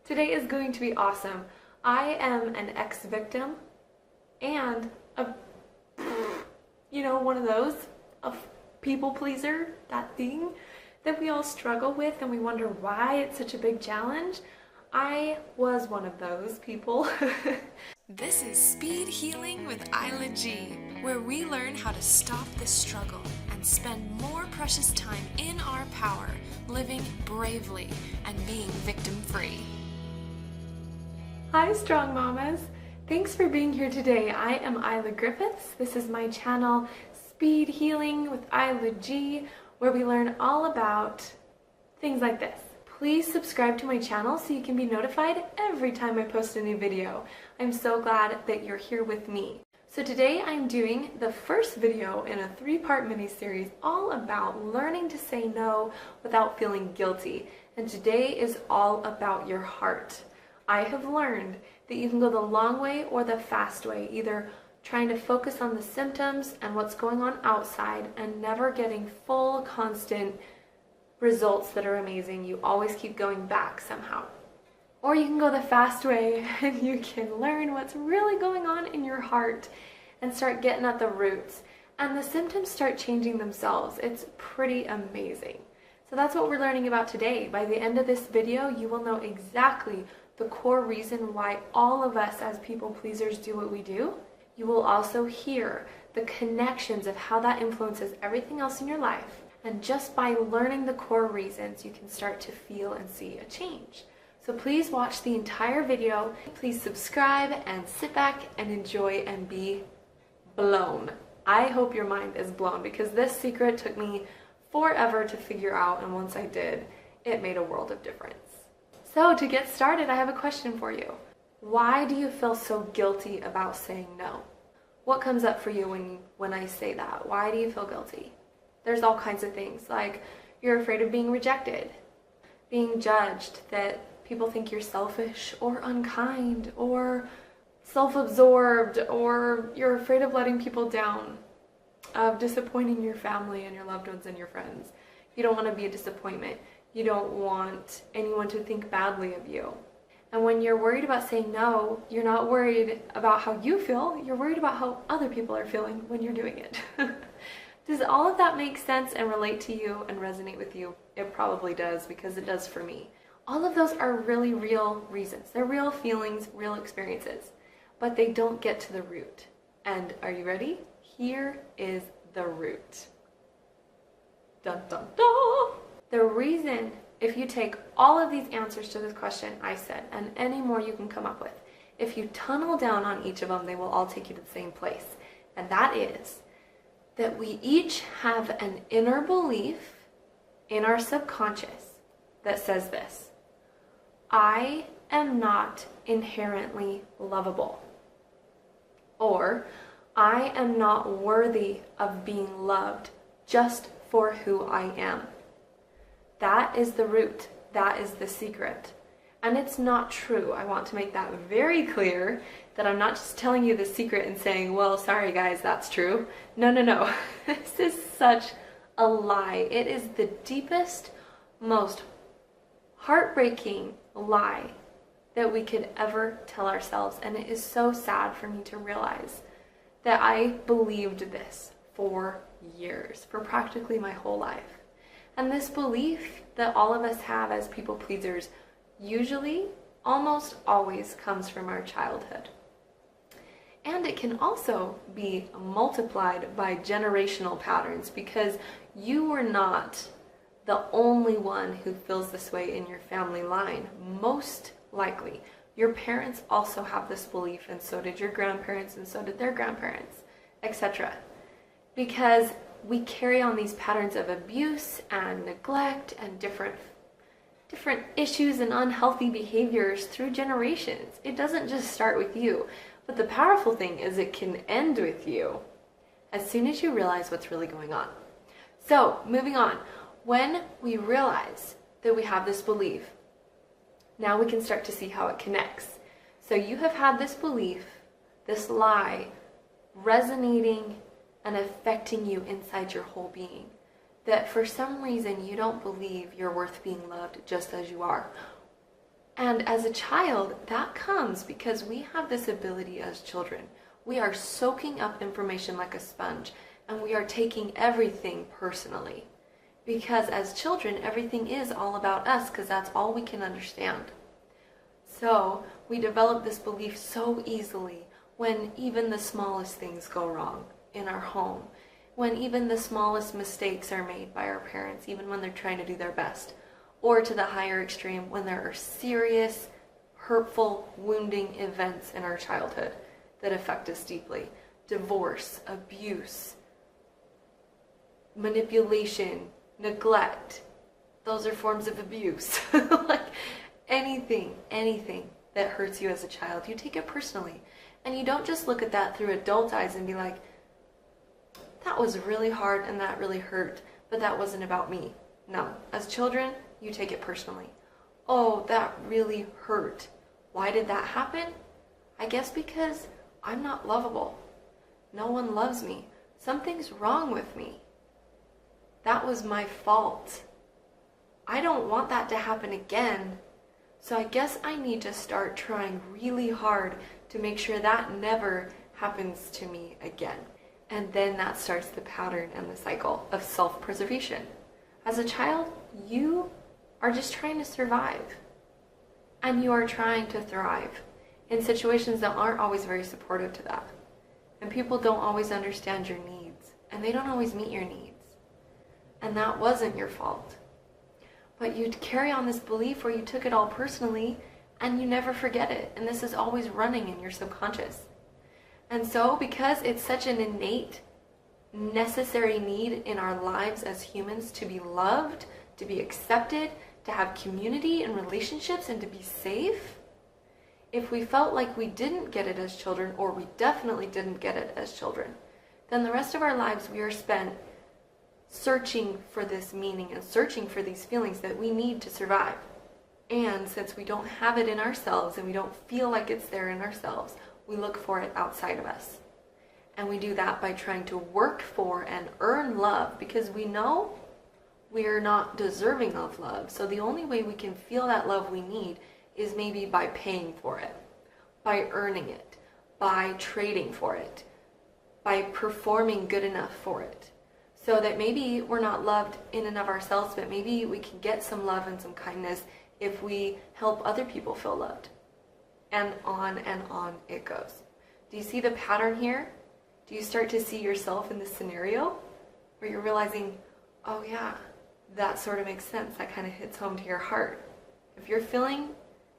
Today is going to be awesome. I am an ex-victim and one of those, a people pleaser, that thing that we all struggle with and we wonder why it's such a big challenge. I was one of those people. This is Speed Healing with Isla G, where we learn how to stop the struggle and spend more precious time in our power, living bravely and being victim-free. Hi, Strong Mamas. Thanks for being here today. I am Isla Griffiths. This is my channel, Speed Healing with Isla G, where we learn all about things like this. Please subscribe to my channel so you can be notified every time I post a new video. I'm so glad that you're here with me. So today I'm doing the first video in a 3-part mini-series all about learning to say no without feeling guilty. And today is all about your heart. I have learned that you can go the long way or the fast way, either trying to focus on the symptoms and what's going on outside and never getting full, constant results that are amazing. You always keep going back somehow. Or you can go the fast way and you can learn what's really going on in your heart and start getting at the roots. And the symptoms start changing themselves. It's pretty amazing. So that's what we're learning about today. By the end of this video, you will know exactly the core reason why all of us as people pleasers do what we do. You will also hear the connections of how that influences everything else in your life. And just by learning the core reasons, you can start to feel and see a change. So please watch the entire video. Please subscribe and sit back and enjoy and be blown. I hope your mind is blown because this secret took me forever to figure out, and once I did, it made a world of difference. So to get started, I have a question for you. Why do you feel so guilty about saying no? What comes up for you when I say that? Why do you feel guilty? There's all kinds of things, like you're afraid of being rejected, being judged, that people think you're selfish or unkind or self-absorbed, or you're afraid of letting people down, of disappointing your family and your loved ones and your friends. You don't want to be a disappointment. You don't want anyone to think badly of you. And when you're worried about saying no, you're not worried about how you feel, you're worried about how other people are feeling when you're doing it. Does all of that make sense and relate to you and resonate with you? It probably does, because it does for me. All of those are really real reasons. They're real feelings, real experiences, but they don't get to the root. And are you ready? Here is the root. Dun dun dun! The reason, if you take all of these answers to this question I said, and any more you can come up with, if you tunnel down on each of them, they will all take you to the same place. And that is that we each have an inner belief in our subconscious that says this: I am not inherently lovable. Or, I am not worthy of being loved just for who I am. That is the root. That is the secret. And it's not true. I want to make that very clear, that I'm not just telling you the secret and saying, well, sorry guys, that's true. No, no, no. This is such a lie. It is the deepest, most heartbreaking lie that we could ever tell ourselves. And it is so sad for me to realize that I believed this for years, for practically my whole life. And this belief that all of us have as people pleasers usually, almost always, comes from our childhood. And it can also be multiplied by generational patterns, because you were not the only one who feels this way in your family line. Most likely, your parents also have this belief, and so did your grandparents, and so did their grandparents, etc. Because we carry on these patterns of abuse and neglect and different issues and unhealthy behaviors through generations. It doesn't just start with you. But the powerful thing is it can end with you as soon as you realize what's really going on. So, moving on. When we realize that we have this belief, now we can start to see how it connects. So you have had this belief, this lie, resonating and affecting you inside your whole being. That for some reason you don't believe you're worth being loved just as you are. And as a child, that comes because we have this ability as children. We are soaking up information like a sponge, and we are taking everything personally. Because as children, everything is all about us because that's all we can understand. So we develop this belief so easily when even the smallest things go wrong in our home, when even the smallest mistakes are made by our parents, even when they're trying to do their best, or to the higher extreme when there are serious, hurtful, wounding events in our childhood that affect us deeply. Divorce, abuse, manipulation, neglect. Those are forms of abuse. Like anything that hurts you as a child, you take it personally. And you don't just look at that through adult eyes and be like, that was really hard and that really hurt, but that wasn't about me. No, as children, you take it personally. Oh, that really hurt. Why did that happen? I guess because I'm not lovable. No one loves me. Something's wrong with me. That was my fault. I don't want that to happen again. So I guess I need to start trying really hard to make sure that never happens to me again. And then that starts the pattern and the cycle of self-preservation. As a child, you are just trying to survive. And you are trying to thrive in situations that aren't always very supportive to that. And people don't always understand your needs. And they don't always meet your needs. And that wasn't your fault. But you carry on this belief where you took it all personally and you never forget it. And this is always running in your subconscious. And so because it's such an innate, necessary need in our lives as humans to be loved, to be accepted, to have community and relationships, and to be safe, if we felt like we didn't get it as children, or we definitely didn't get it as children, then the rest of our lives we are spent searching for this meaning and searching for these feelings that we need to survive. And since we don't have it in ourselves and we don't feel like it's there in ourselves, we look for it outside of us. And we do that by trying to work for and earn love because we know we are not deserving of love. So the only way we can feel that love we need is maybe by paying for it, by earning it, by trading for it, by performing good enough for it. So that maybe we're not loved in and of ourselves, but maybe we can get some love and some kindness if we help other people feel loved. And on it goes. Do you see the pattern here? Do you start to see yourself in this scenario where you're realizing, oh yeah, that sort of makes sense. That kind of hits home to your heart. If you're feeling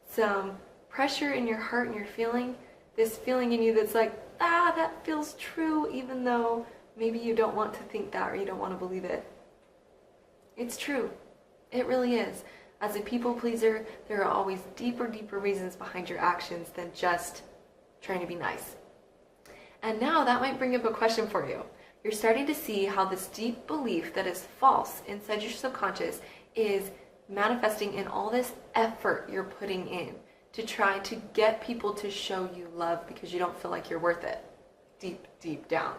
some pressure in your heart and you're feeling this feeling in you that's like, that feels true, even though maybe you don't want to think that or you don't want to believe it. It's true. It really is. As a people pleaser, there are always deeper reasons behind your actions than just trying to be nice. And now that might bring up a question for you. You're starting to see how this deep belief that is false inside your subconscious is manifesting in all this effort you're putting in to try to get people to show you love because you don't feel like you're worth it deep down.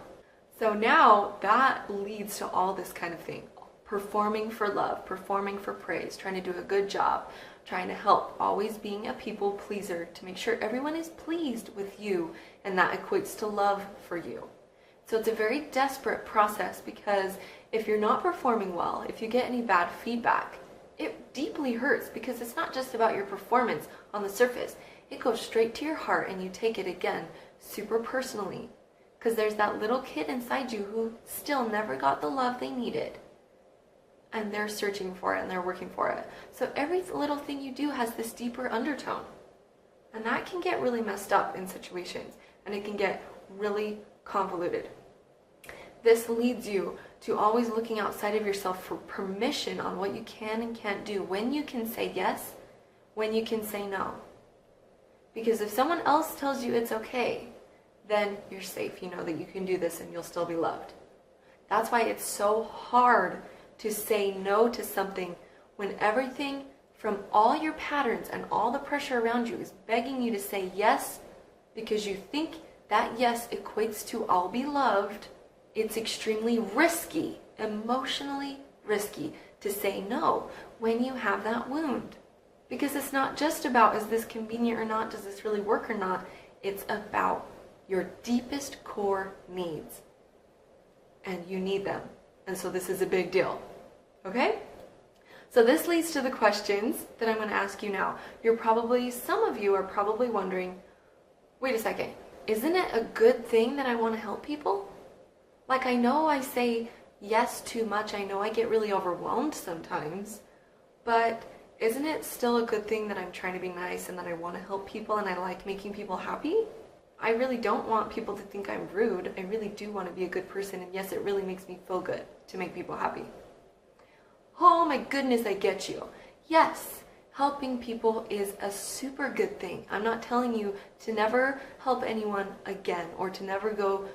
So now that leads to all this kind of thing. Performing for love, performing for praise, trying to do a good job, trying to help, always being a people pleaser to make sure everyone is pleased with you, and that equates to love for you. So it's a very desperate process because if you're not performing well, if you get any bad feedback, it deeply hurts because it's not just about your performance on the surface. It goes straight to your heart and you take it again super personally because there's that little kid inside you who still never got the love they needed. And they're searching for it and they're working for it. So every little thing you do has this deeper undertone. And that can get really messed up in situations. And it can get really convoluted. This leads you to always looking outside of yourself for permission on what you can and can't do. When you can say yes, when you can say no. Because if someone else tells you it's okay, then you're safe. You know that you can do this and you'll still be loved. That's why it's so hard to say no to something when everything from all your patterns and all the pressure around you is begging you to say yes because you think that yes equates to I'll be loved. It's extremely risky, emotionally risky to say no when you have that wound. Because it's not just about, is this convenient or not? Does this really work or not? It's about your deepest core needs. And you need them. And so this is a big deal. Okay? So this leads to the questions that I'm going to ask you now. Some of you are probably wondering, wait a second, isn't it a good thing that I want to help people? Like, I know I say yes too much. I know I get really overwhelmed sometimes. But isn't it still a good thing that I'm trying to be nice and that I want to help people and I like making people happy? I really don't want people to think I'm rude. I really do want to be a good person. And yes, it really makes me feel good to make people happy. Oh my goodness, I get you. Yes, helping people is a super good thing. I'm not telling you to never help anyone again or to never go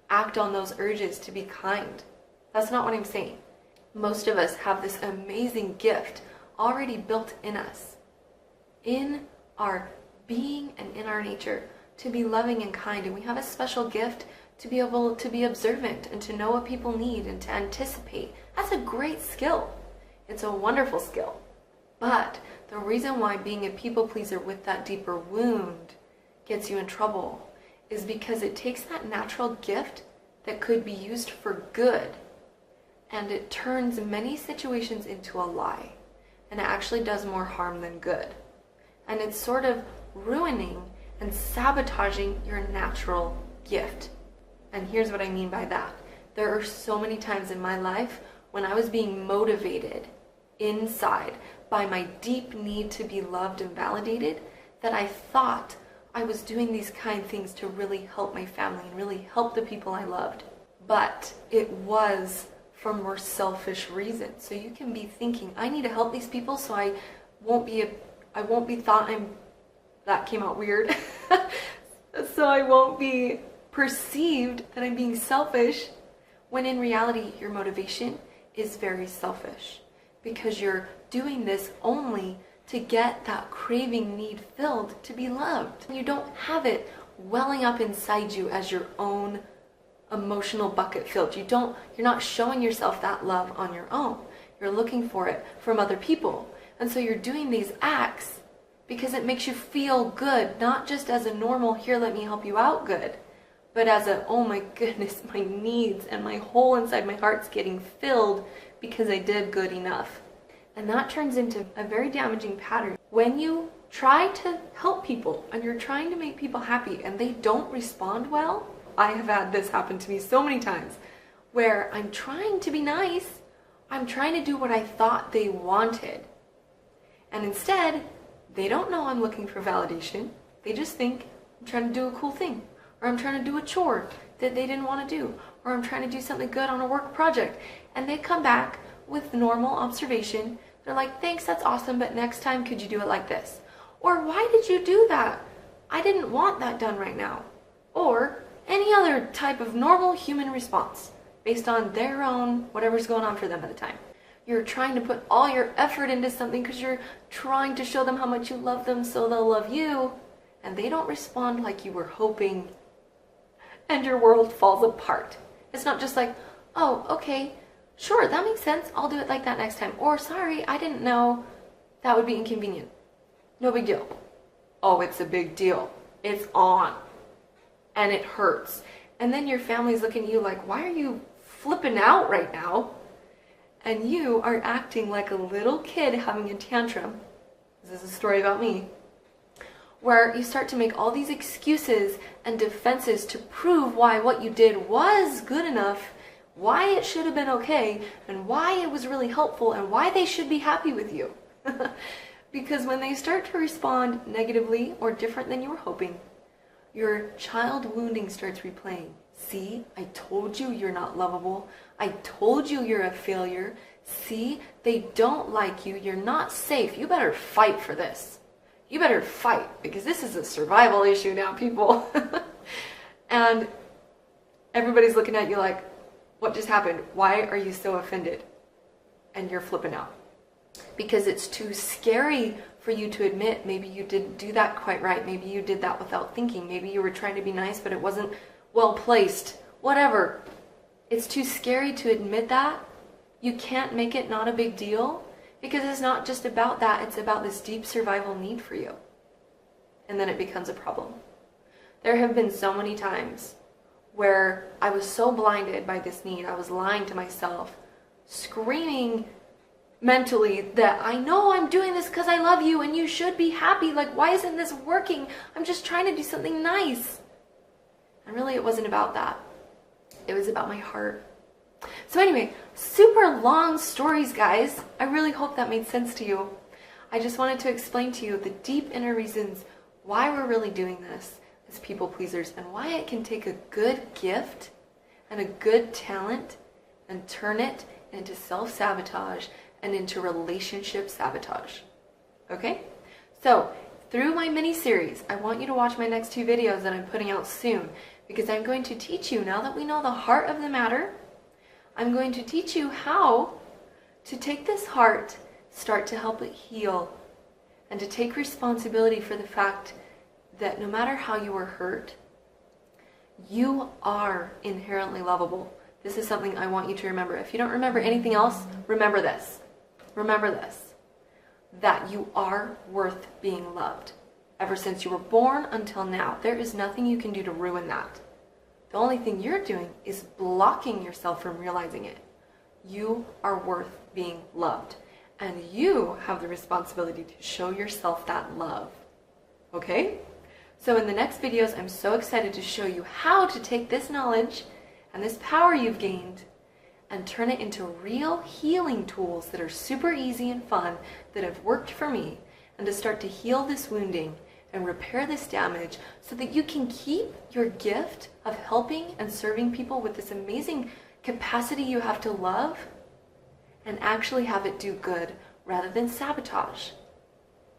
act on those urges to be kind. That's not what I'm saying. Most of us have this amazing gift already built in us, in our being and in our nature, to be loving and kind. And we have a special gift to be able to be observant and to know what people need and to anticipate. That's a great skill. It's a wonderful skill. But the reason why being a people pleaser with that deeper wound gets you in trouble is because it takes that natural gift that could be used for good and it turns many situations into a lie. And it actually does more harm than good. And it's sort of ruining and sabotaging your natural gift. And here's what I mean by that. There are so many times in my life when I was being motivated inside by my deep need to be loved and validated that I thought I was doing these kind things to really help my family and really help the people I loved. But it was for more selfish reasons. So you can be thinking, I need to help these people so I won't be thought that came out weird. So I won't be perceived that I'm being selfish, when in reality your motivation is very selfish because you're doing this only to get that craving need filled to be loved. You don't have it welling up inside you as your own emotional bucket filled. You're not showing yourself that love on your own. You're looking for it from other people. And so you're doing these acts because it makes you feel good, not just as a normal, here, let me help you out good, but as a, oh my goodness, my needs and my hole inside my heart's getting filled because I did good enough. And that turns into a very damaging pattern. When you try to help people and you're trying to make people happy and they don't respond well, I have had this happen to me so many times, where I'm trying to be nice, I'm trying to do what I thought they wanted. And instead, they don't know I'm looking for validation. They just think I'm trying to do a cool thing, or I'm trying to do a chore that they didn't want to do, or I'm trying to do something good on a work project. And they come back with normal observation. They're like, thanks, that's awesome, but next time could you do it like this? Or why did you do that? I didn't want that done right now. Or any other type of normal human response based on their own whatever's going on for them at the time. You're trying to put all your effort into something because you're trying to show them how much you love them so they'll love you, and they don't respond like you were hoping, and your world falls apart. It's not just like, oh, okay, sure, that makes sense, I'll do it like that next time. Or, sorry, I didn't know that would be inconvenient. No big deal. Oh, it's a big deal. It's on. And it hurts. And then your family's looking at you like, why are you flipping out right now? And you are acting like a little kid having a tantrum. This is a story about me. Where you start to make all these excuses and defenses to prove why what you did was good enough, why it should have been okay, and why it was really helpful, and why they should be happy with you. Because when they start to respond negatively or different than you were hoping, your child wounding starts replaying. See, I told you you're not lovable. I told you you're a failure. See, they don't like you. You're not safe. You better fight for this. You better fight, because this is a survival issue now, people. And everybody's looking at you like, what just happened? Why are you so offended? And you're flipping out. Because it's too scary for you to admit maybe you didn't do that quite right. Maybe you did that without thinking. Maybe you were trying to be nice, but it wasn't well placed. Whatever. It's too scary to admit that. You can't make it not a big deal. Because it's not just about that, it's about this deep survival need for you. And then it becomes a problem. There have been so many times where I was so blinded by this need, I was lying to myself, screaming mentally that I know I'm doing this because I love you and you should be happy. Like, why isn't this working? I'm just trying to do something nice. And really, it wasn't about that. It was about my heart. So anyway, super long stories, guys. I really hope that made sense to you. I just wanted to explain to you the deep inner reasons why we're really doing this as people pleasers and why it can take a good gift and a good talent and turn it into self-sabotage and into relationship sabotage. Okay? So, through my mini-series, I want you to watch my next 2 videos that I'm putting out soon, because I'm going to teach you, now that we know the heart of the matter, I'm going to teach you how to take this heart, start to help it heal, and to take responsibility for the fact that no matter how you were hurt, you are inherently lovable. This is something I want you to remember. If you don't remember anything else, remember this. Remember this, that you are worth being loved. Ever since you were born until now, there is nothing you can do to ruin that. The only thing you're doing is blocking yourself from realizing it. You are worth being loved, and you have the responsibility to show yourself that love. Okay? So in the next videos, I'm so excited to show you how to take this knowledge and this power you've gained and turn it into real healing tools that are super easy and fun, that have worked for me, and to start to heal this wounding and repair this damage so that you can keep your gift of helping and serving people with this amazing capacity you have to love and actually have it do good rather than sabotage.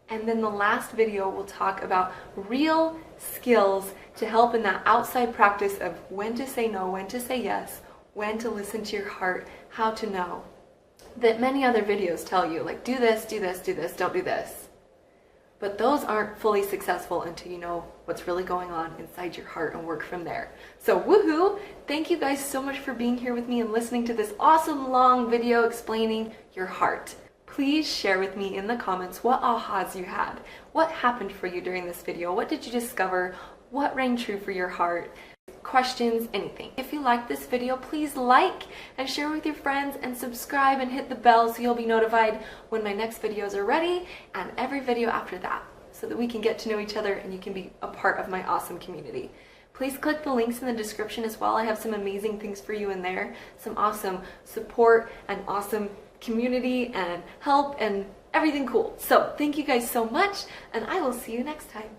And then the last video will talk about real skills to help in that outside practice of when to say no, when to say yes, when to listen to your heart, how to know. That many other videos tell you, like, do this, do this, do this, don't do this. But those aren't fully successful until you know what's really going on inside your heart and work from there. So woohoo! Thank you guys so much for being here with me and listening to this awesome long video explaining your heart. Please share with me in the comments what ahas you had. What happened for you during this video? What did you discover? What rang true for your heart? Questions, anything. If you liked this video, please like and share with your friends and subscribe and hit the bell so you'll be notified when my next videos are ready and every video after that, so that we can get to know each other and you can be a part of my awesome community. Please click the links in the description as well. I have some amazing things for you in there, some awesome support and awesome community and help and everything cool. So thank you guys so much, and I will see you next time.